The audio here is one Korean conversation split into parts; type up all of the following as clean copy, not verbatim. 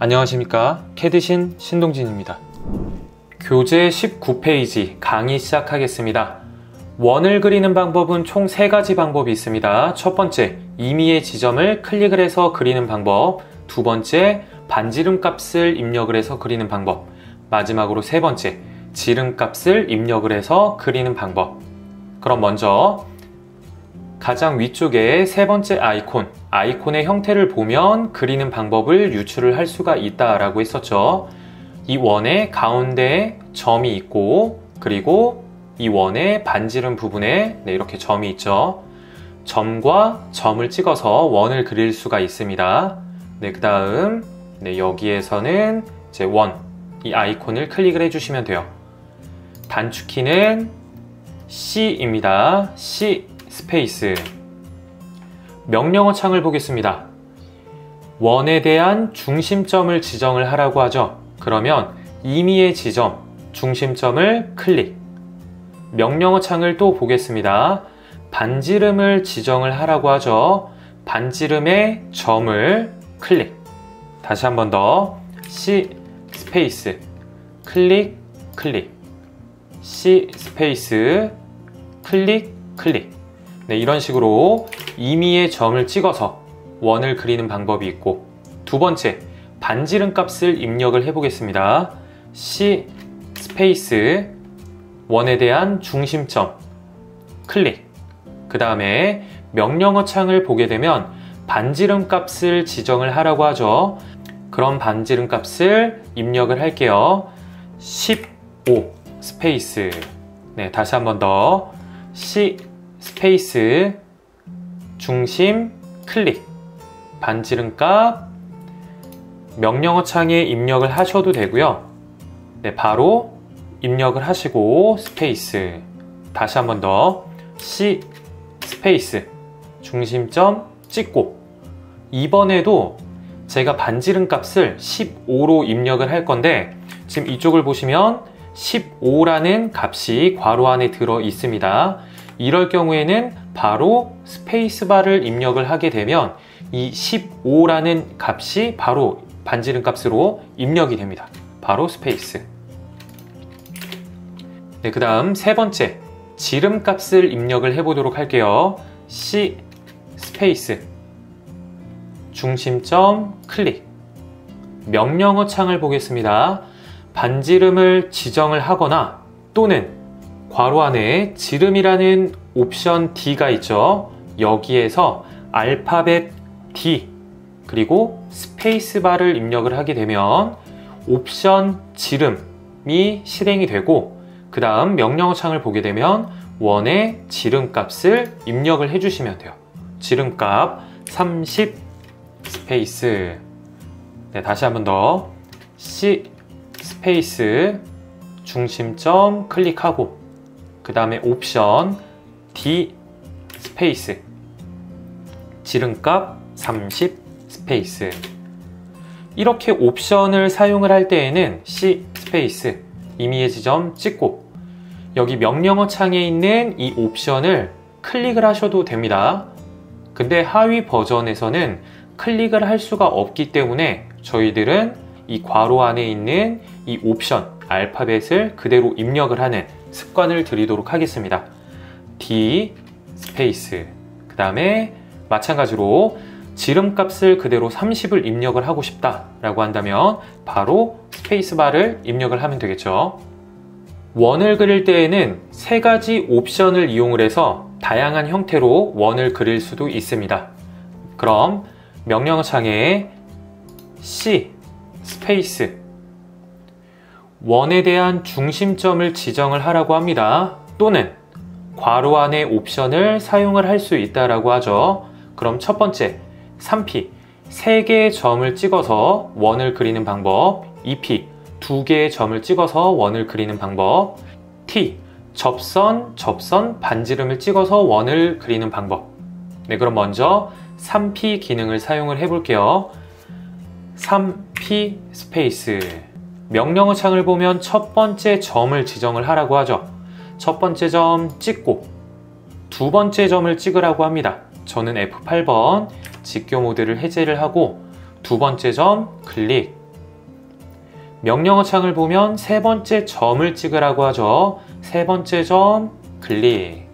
안녕하십니까. 캐드신 신동진입니다. 교재 19페이지 강의 시작하겠습니다. 원을 그리는 방법은 총 3가지 방법이 있습니다. 첫 번째, 임의의 지점을 클릭을 해서 그리는 방법. 두 번째, 반지름 값을 입력을 해서 그리는 방법. 마지막으로 세 번째, 지름 값을 입력을 해서 그리는 방법. 그럼 먼저 가장 위쪽에 세 번째 아이콘의 형태를 보면 그리는 방법을 유추를 할 수가 있다라고 했었죠. 이 원의 가운데에 점이 있고, 그리고 이 원의 반지름 부분에 이렇게 점이 있죠. 점과 점을 찍어서 원을 그릴 수가 있습니다. 그 다음 여기에서는 이제 이 아이콘을 클릭을 해주시면 돼요. 단축키는 C입니다. C 스페이스. 명령어 창을 보겠습니다. 원에 대한 중심점을 지정을 하라고 하죠. 그러면 임의의 지점, 중심점을 클릭. 명령어 창을 또 보겠습니다. 반지름을 지정을 하라고 하죠. 반지름의 점을 클릭. 다시 한 번 더. C 스페이스. 클릭, 클릭. C 스페이스. 클릭, 클릭. 이런 식으로 임의의 점을 찍어서 원을 그리는 방법이 있고, 두 번째, 반지름 값을 입력을 해보겠습니다. C 스페이스 원에 대한 중심점 클릭. 그 다음에 명령어 창을 보게 되면 반지름 값을 지정을 하라고 하죠. 그럼 반지름 값을 입력을 할게요. 15 스페이스. 다시 한 번 더. C 스페이스 중심 클릭. 반지름 값 명령어 창에 입력을 하셔도 되고요. 바로 입력을 하시고 스페이스. 다시 한 번 더. C 스페이스 중심점 찍고, 이번에도 제가 반지름 값을 15로 입력을 할 건데, 지금 이쪽을 보시면 15라는 값이 괄호 안에 들어 있습니다. 이럴 경우에는 바로 스페이스바를 입력을 하게 되면 이 15라는 값이 바로 반지름 값으로 입력이 됩니다. 바로 스페이스. 그 다음 세 번째, 지름 값을 입력을 해보도록 할게요. C 스페이스 중심점 클릭. 명령어 창을 보겠습니다. 반지름을 지정을 하거나 또는 괄호 안에 지름이라는 옵션 D가 있죠. 여기에서 알파벳 D 그리고 스페이스바를 입력을 하게 되면 옵션 지름이 실행이 되고, 그 다음 명령어 창을 보게 되면 원의 지름 값을 입력을 해주시면 돼요. 지름 값 30 스페이스. 다시 한 번 더. C 스페이스 중심점 클릭하고, 그 다음에 옵션 D 스페이스 지름값 30 스페이스. 이렇게 옵션을 사용을 할 때에는 C 스페이스 임의의 지점 찍고, 여기 명령어 창에 있는 이 옵션을 클릭을 하셔도 됩니다. 근데 하위 버전에서는 클릭을 할 수가 없기 때문에 저희들은 이 괄호 안에 있는 이 옵션 알파벳을 그대로 입력을 하는 습관을 들이도록 하겠습니다. D 스페이스. 그 다음에 마찬가지로 지름 값을 그대로 30을 입력을 하고 싶다 라고 한다면 바로 스페이스바를 입력을 하면 되겠죠. 원을 그릴 때에는 3가지 옵션을 이용을 해서 다양한 형태로 원을 그릴 수도 있습니다. 그럼 명령어 창에 C 스페이스 원에 대한 중심점을 지정을 하라고 합니다. 또는 괄호 안의 옵션을 사용을 할 수 있다라고 하죠. 그럼 첫 번째 3P 3개의 점을 찍어서 원을 그리는 방법. 2P 2개의 점을 찍어서 원을 그리는 방법. T 접선 반지름을 찍어서 원을 그리는 방법. 그럼 먼저 3P 기능을 사용을 해볼게요. 3P 스페이스. 명령어 창을 보면 첫 번째 점을 지정을 하라고 하죠. 첫 번째 점 찍고 두 번째 점을 찍으라고 합니다. 저는 F8번 직교 모드를 해제를 하고 두 번째 점 클릭, 명령어 창을 보면 세 번째 점을 찍으라고 하죠. 세 번째 점 클릭.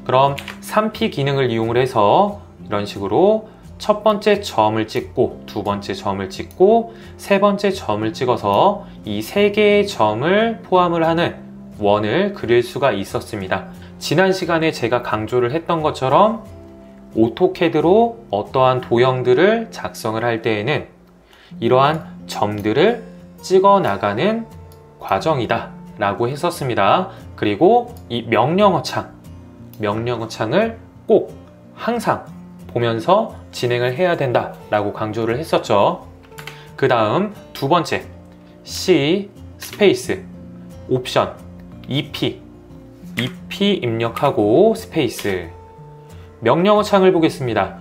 그럼 3P 기능을 이용을 해서 이런 식으로 첫 번째 점을 찍고 두 번째 점을 찍고 세 번째 점을 찍어서 이 세 개의 점을 포함을 하는 원을 그릴 수가 있었습니다. 지난 시간에 제가 강조를 했던 것처럼 오토캐드로 어떠한 도형들을 작성을 할 때에는 이러한 점들을 찍어 나가는 과정이다 라고 했었습니다. 그리고 이 명령어 창을 꼭 항상 보면서 진행을 해야 된다 라고 강조를 했었죠. 그 다음 두 번째 C 스페이스 옵션 EP 입력하고 스페이스. 명령어 창을 보겠습니다.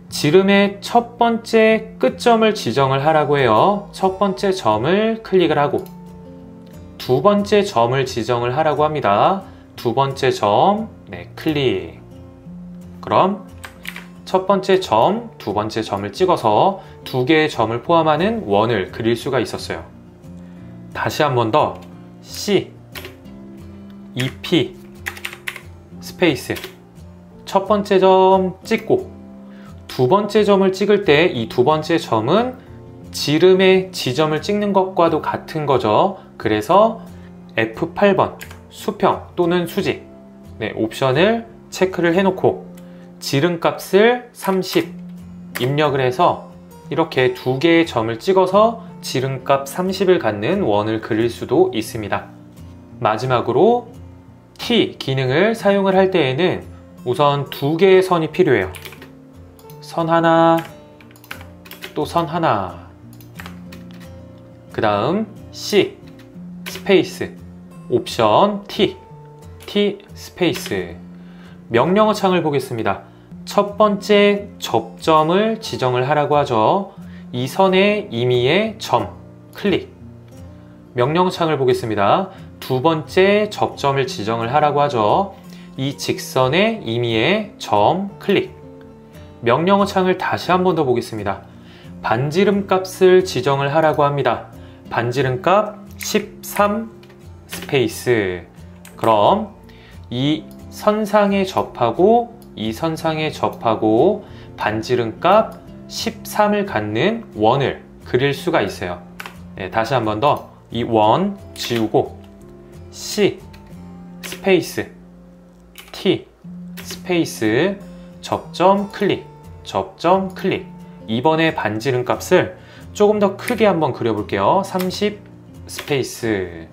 지름의 첫 번째 끝점을 지정을 하라고 해요. 첫 번째 점을 클릭을 하고 두 번째 점을 지정을 하라고 합니다. 두 번째 점 클릭. 그럼 첫 번째 점, 두 번째 점을 찍어서 두 개의 점을 포함하는 원을 그릴 수가 있었어요. 다시 한 번 더 C, EP, 스페이스. 첫 번째 점 찍고 두 번째 점을 찍을 때 이 두 번째 점은 지름의 지점을 찍는 것과도 같은 거죠. 그래서 F8번 수평 또는 수직 옵션을 체크를 해놓고 지름값을 30 입력을 해서 이렇게 두 개의 점을 찍어서 지름값 30을 갖는 원을 그릴 수도 있습니다. 마지막으로 T 기능을 사용을 할 때에는 우선 두 개의 선이 필요해요. 선 하나, 또 선 하나. 그 다음 C 스페이스 옵션 T 스페이스. 명령어 창을 보겠습니다. 첫 번째 접점을 지정을 하라고 하죠. 이 선의 임의의 점 클릭. 명령어 창을 보겠습니다. 두 번째 접점을 지정을 하라고 하죠. 이 직선의 임의의 점 클릭. 명령어 창을 다시 한 번 더 보겠습니다. 반지름 값을 지정을 하라고 합니다. 반지름 값 13 스페이스. 그럼 이 선상에 접하고 이 선상에 접하고 반지름 값 13을 갖는 원을 그릴 수가 있어요. 다시 한 번 더 이 원 지우고 C 스페이스 T 스페이스 접점 클릭 접점 클릭. 이번에 반지름 값을 조금 더 크게 한번 그려볼게요. 30 스페이스.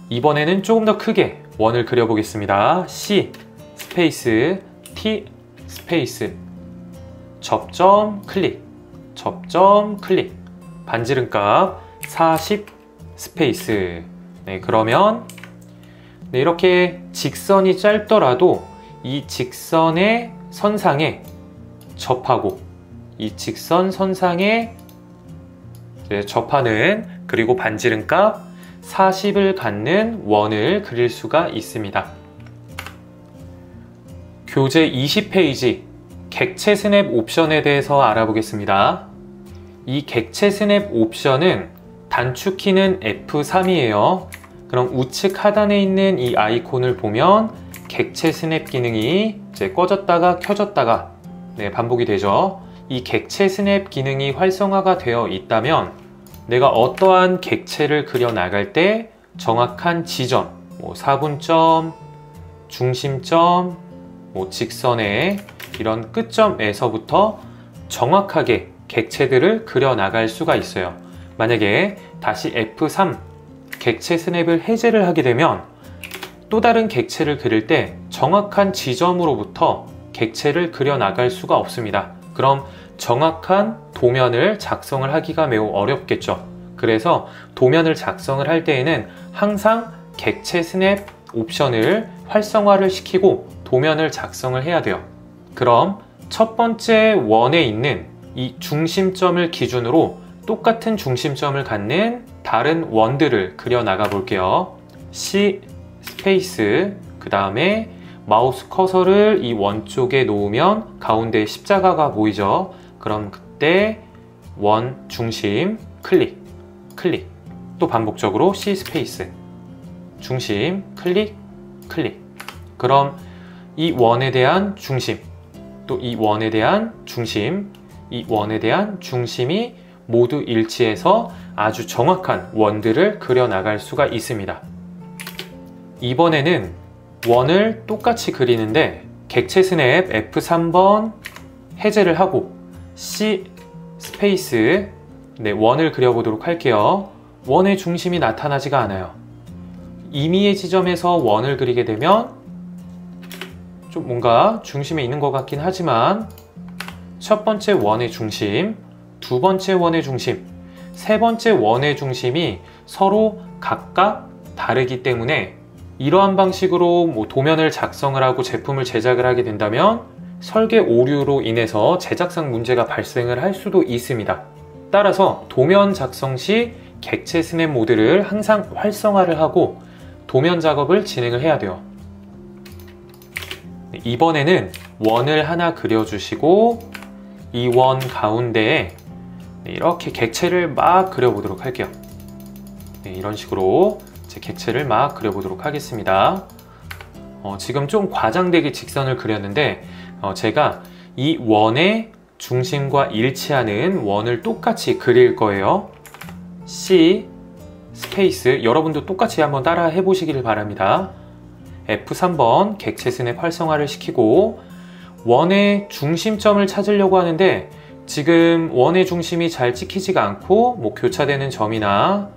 이번에는 조금 더 크게 원을 그려보겠습니다. C 스페이스 T 스페이스 접점 클릭 접점 클릭. 반지름 값 40 스페이스. 그러면 이렇게 직선이 짧더라도 이 직선의 선상에 접하고 이 직선 선상에 접하는 그리고 반지름 값 40을 갖는 원을 그릴 수가 있습니다. 교재 20페이지 객체 스냅 옵션에 대해서 알아보겠습니다. 이 객체 스냅 옵션은 단축키는 F3이에요. 그럼 우측 하단에 있는 이 아이콘을 보면 객체 스냅 기능이 이제 꺼졌다가 켜졌다가 반복이 되죠. 이 객체 스냅 기능이 활성화가 되어 있다면 내가 어떠한 객체를 그려 나갈 때 정확한 지점, 사분점, 중심점, 직선의 이런 끝점에서부터 정확하게 객체들을 그려 나갈 수가 있어요. 만약에 다시 F3 객체 스냅을 해제를 하게 되면 또 다른 객체를 그릴 때 정확한 지점으로부터 객체를 그려 나갈 수가 없습니다. 그럼 정확한 도면을 작성을 하기가 매우 어렵겠죠. 그래서 도면을 작성을 할 때에는 항상 객체 스냅 옵션을 활성화를 시키고 도면을 작성을 해야 돼요. 그럼 첫 번째 원에 있는 이 중심점을 기준으로 똑같은 중심점을 갖는 다른 원들을 그려 나가 볼게요. C 스페이스 그 다음에 마우스 커서를 이 원 쪽에 놓으면 가운데 십자가가 보이죠. 그럼 그때 원 중심 클릭, 클릭. 또 반복적으로 C 스페이스, 중심, 클릭, 클릭. 그럼 이 원에 대한 중심, 또 이 원에 대한 중심, 이 원에 대한 중심이 모두 일치해서 아주 정확한 원들을 그려나갈 수가 있습니다. 이번에는 원을 똑같이 그리는데 객체 스냅 F3번 해제를 하고 C 스페이스 원을 그려보도록 할게요. 원의 중심이 나타나지가 않아요. 임의의 지점에서 원을 그리게 되면 좀 뭔가 중심에 있는 것 같긴 하지만 첫 번째 원의 중심, 두 번째 원의 중심, 세 번째 원의 중심이 서로 각각 다르기 때문에 이러한 방식으로 도면을 작성을 하고 제품을 제작을 하게 된다면 설계 오류로 인해서 제작상 문제가 발생을 할 수도 있습니다. 따라서 도면 작성 시 객체 스냅 모드를 항상 활성화를 하고 도면 작업을 진행을 해야 돼요. 이번에는 원을 하나 그려주시고 이 원 가운데에 이렇게 객체를 막 그려보도록 할게요. 이런 식으로 제 객체를 막 그려보도록 하겠습니다. 지금 좀 과장되게 직선을 그렸는데 제가 이 원의 중심과 일치하는 원을 똑같이 그릴 거예요. C 스페이스, 여러분도 똑같이 한번 따라 해보시길 바랍니다. F3번 객체 스냅 활성화를 시키고 원의 중심점을 찾으려고 하는데 지금 원의 중심이 잘 찍히지가 않고 교차되는 점이나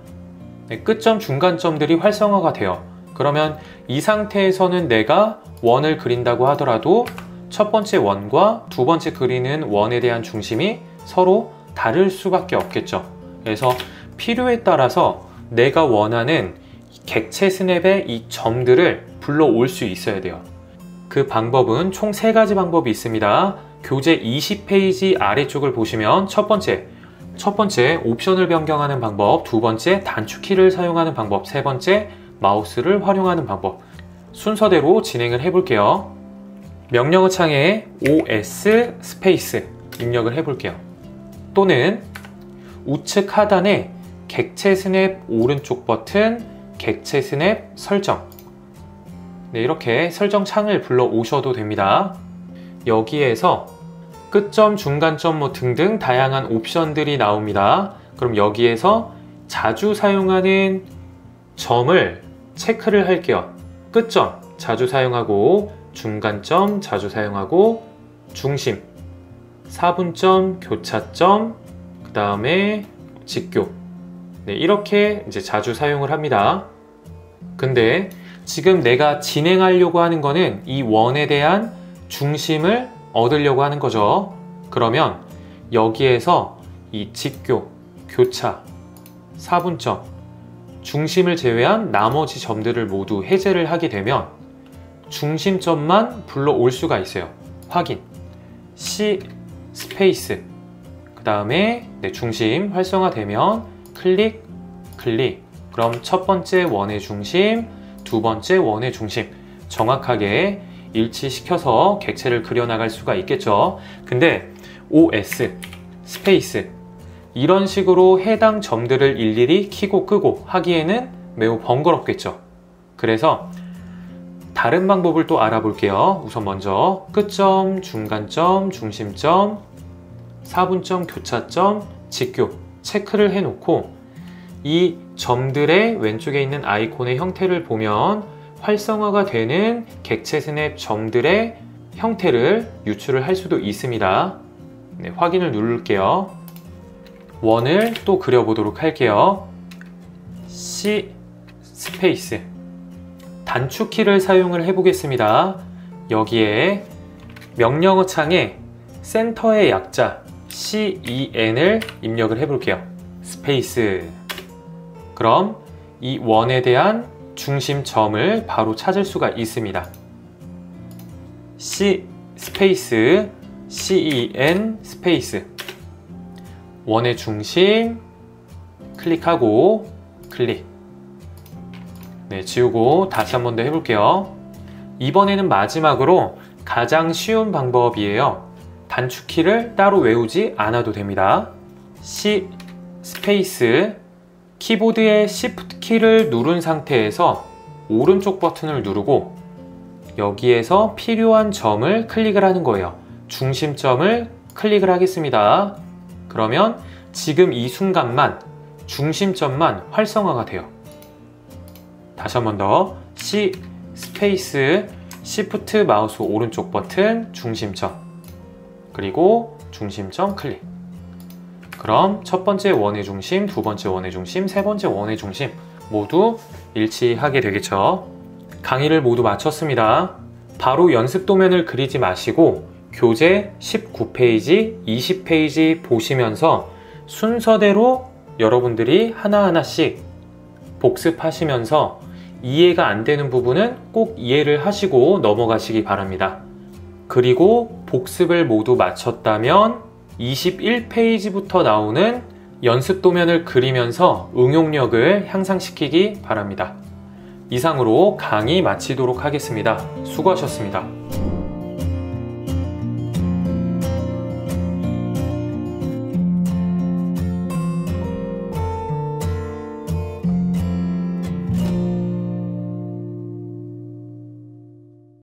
끝점, 중간점들이 활성화가 돼요. 그러면 이 상태에서는 내가 원을 그린다고 하더라도 첫 번째 원과 두 번째 그리는 원에 대한 중심이 서로 다를 수밖에 없겠죠. 그래서 필요에 따라서 내가 원하는 객체 스냅의 이 점들을 불러올 수 있어야 돼요. 그 방법은 총 3가지 방법이 있습니다. 교재 20페이지 아래쪽을 보시면 첫 번째 옵션을 변경하는 방법, 두 번째 단축키를 사용하는 방법, 세 번째 마우스를 활용하는 방법, 순서대로 진행을 해볼게요. 명령어 창에 OS 스페이스 입력을 해볼게요. 또는 우측 하단에 객체 스냅 오른쪽 버튼, 객체 스냅 설정. 이렇게 설정 창을 불러 오셔도 됩니다. 여기에서 끝점, 중간점 등등 다양한 옵션들이 나옵니다. 그럼 여기에서 자주 사용하는 점을 체크를 할게요. 끝점 자주 사용하고, 중간점 자주 사용하고, 중심, 사분점, 교차점, 그 다음에 직교. 이렇게 이제 자주 사용을 합니다. 근데 지금 내가 진행하려고 하는 거는 이 원에 대한 중심을 얻으려고 하는 거죠. 그러면 여기에서 이 직교, 교차, 사분점, 중심을 제외한 나머지 점들을 모두 해제를 하게 되면 중심점만 불러올 수가 있어요. 확인, C 스페이스, 그 다음에 중심 활성화되면 클릭, 클릭. 그럼 첫 번째 원의 중심, 두 번째 원의 중심 정확하게 일치시켜서 객체를 그려나갈 수가 있겠죠. 근데 OS 스페이스 이런 식으로 해당 점들을 일일이 켜고 끄고 하기에는 매우 번거롭겠죠. 그래서 다른 방법을 또 알아볼게요. 우선 먼저 끝점, 중간점, 중심점, 사분점, 교차점, 직교 체크를 해놓고 이 점들의 왼쪽에 있는 아이콘의 형태를 보면 활성화가 되는 객체 스냅 점들의 형태를 유출을 할 수도 있습니다. 확인을 누를게요. 원을 또 그려보도록 할게요. C 스페이스 단축키를 사용을 해보겠습니다. 여기에 명령어 창에 센터의 약자 CEN을 입력을 해볼게요. 스페이스. 그럼 이 원에 대한 중심점을 바로 찾을 수가 있습니다. C 스페이스 CEN 스페이스 원의 중심 클릭하고 클릭. 지우고 다시 한 번 더 해볼게요. 이번에는 마지막으로 가장 쉬운 방법이에요. 단축키를 따로 외우지 않아도 됩니다. C 스페이스, 키보드의 Shift 키를 누른 상태에서 오른쪽 버튼을 누르고 여기에서 필요한 점을 클릭을 하는 거예요. 중심점을 클릭을 하겠습니다. 그러면 지금 이 순간만 중심점만 활성화가 돼요. 다시 한 번 더 스페이스, Shift 마우스 오른쪽 버튼 중심점, 그리고 중심점 클릭. 그럼 첫 번째 원의 중심, 두 번째 원의 중심, 세 번째 원의 중심 모두 일치하게 되겠죠. 강의를 모두 마쳤습니다. 바로 연습 도면을 그리지 마시고 교재 19페이지, 20페이지 보시면서 순서대로 여러분들이 하나하나씩 복습하시면서 이해가 안 되는 부분은 꼭 이해를 하시고 넘어가시기 바랍니다. 그리고 복습을 모두 마쳤다면 21페이지부터 나오는 연습 도면을 그리면서 응용력을 향상시키기 바랍니다. 이상으로 강의 마치도록 하겠습니다. 수고하셨습니다.